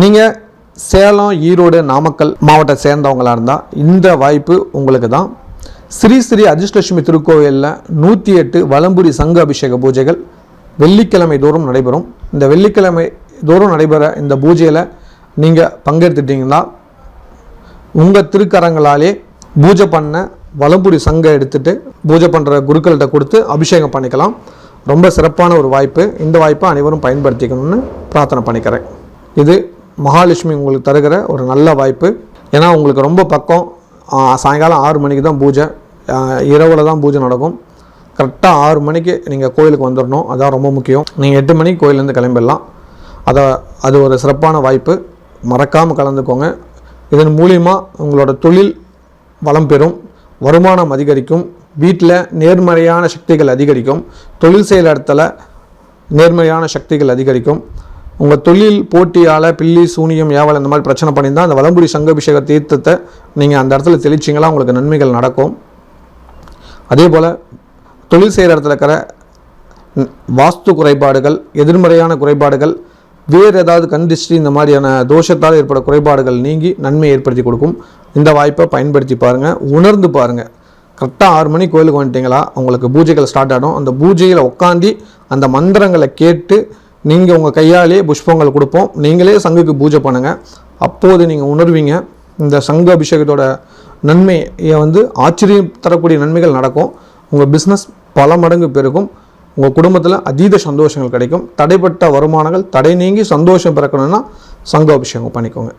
நீங்கள் சேலம், ஈரோடு, நாமக்கல் மாவட்டத்தை சேர்ந்தவங்களாக இருந்தால் இந்த வாய்ப்பு உங்களுக்கு தான். ஸ்ரீ ஸ்ரீ அதிர்ஷ்டலட்சுமி திருக்கோவிலில் 108 வலம்புரி சங்க அபிஷேக பூஜைகள் வெள்ளிக்கிழமை தோறும் நடைபெறும். இந்த வெள்ளிக்கிழமை தோறும் நடைபெற இந்த பூஜையில் நீங்கள் பங்கெடுத்துட்டிங்கன்னா உங்கள் திருக்கரங்களாலே பூஜை பண்ண வலம்புரி சங்கம் எடுத்துகிட்டு பூஜை பண்ணுற குருக்கள்கிட்ட கொடுத்து அபிஷேகம் பண்ணிக்கலாம். ரொம்ப சிறப்பான ஒரு வாய்ப்பு. இந்த வாய்ப்பை அனைவரும் பயன்படுத்திக்கணும்னு பிரார்த்தனை பண்ணிக்கிறேன். இது மகாலட்சுமி உங்களுக்கு தருகிற ஒரு நல்ல வாய்ப்பு. ஏன்னா உங்களுக்கு ரொம்ப பக்கம். சாயங்காலம் 6 மணிக்கு தான் பூஜை, இரவில் தான் பூஜை நடக்கும். கரெக்டாக 6 மணிக்கு நீங்கள் கோயிலுக்கு வந்துடணும். அதான் ரொம்ப முக்கியம். நீங்கள் 8 மணிக்கு கோயிலேருந்து கிளம்பிடலாம். அது ஒரு சிறப்பான வாய்ப்பு. மறக்காமல் கலந்துக்கோங்க. இதன் மூலிமா உங்களோட தொழில் வளம் பெறும், வருமானம் அதிகரிக்கும், வீட்டில் நேர்மறையான சக்திகள் அதிகரிக்கும், தொழில் செய்கிற இடத்துல நேர்மறையான சக்திகள் அதிகரிக்கும். உங்கள் தொழில் போட்டியால் பில்லி, சூனியம், ஏவல் இந்த மாதிரி பிரச்சனை பண்ணியிருந்தால் அந்த வலம்புரி சங்கபிஷேக தீர்த்தத்தை நீங்கள் அந்த இடத்துல தெளிச்சிங்களா உங்களுக்கு நன்மைகள் நடக்கும். அதே போல் தொழில் செய்கிற இடத்துல இருக்கிற வாஸ்து குறைபாடுகள், எதிர்மறையான குறைபாடுகள், வேறு ஏதாவது கண்டிஸ்ட்ரி இந்த மாதிரியான தோஷத்தால் ஏற்பட குறைபாடுகள் நீங்கி நன்மை ஏற்படுத்தி கொடுக்கும். இந்த வாய்ப்பை பயன்படுத்தி பாருங்கள், உணர்ந்து பாருங்கள். கரெக்டாக 6 மணிக்கு கோயிலுக்கு வந்துட்டிங்களா உங்களுக்கு பூஜைகள் ஸ்டார்ட் ஆகிடும். அந்த பூஜையில் உட்காந்து அந்த மந்திரங்களை கேட்டு நீங்கள் உங்கள் கையாலே புஷ்பங்கள் கொடுப்போம். நீங்களே சங்குக்கு பூஜை பண்ணுங்கள். அப்போது நீங்கள் உணர்வீங்க இந்த சங்க அபிஷேகத்தோட நன்மையை ஆச்சரியம் தரக்கூடிய நன்மைகள் நடக்கும். உங்கள் பிஸ்னஸ் பல மடங்கு பெருகும். உங்கள் குடும்பத்தில் அதீத சந்தோஷங்கள் கிடைக்கும். தடைப்பட்ட வருமானங்கள் தடை நீங்கி சந்தோஷம் பிறக்கணும்னா சங்க அபிஷேகம் பண்ணிக்கோங்க.